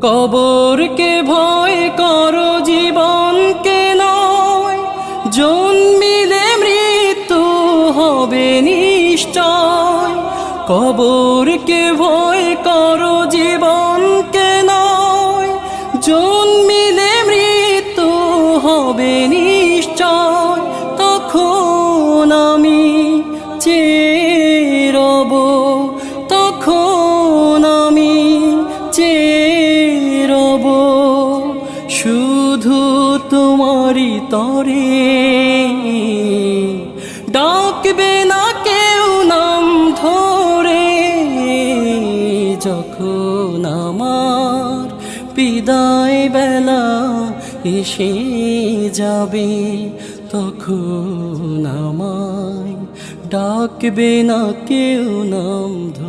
কবরকে ভয় করো জীবনকে নয়, জন্মিলে মৃত্যু হবে নিশ্চয়। কবরকে ভয় করো জীবনকে নয়, জন্মিলে মৃত্যু হবে নিশ্চয়। তখন আমি চেয়ে রব, তখন আমি চেয়ে রব শুধু তোমারই তরে। ডাকবে না কেউ নাম ধরে, যখন আমার বিদায় বেলা এসে যাবে, তখন আমায় ডাকবে না কেউ নাম ধরে।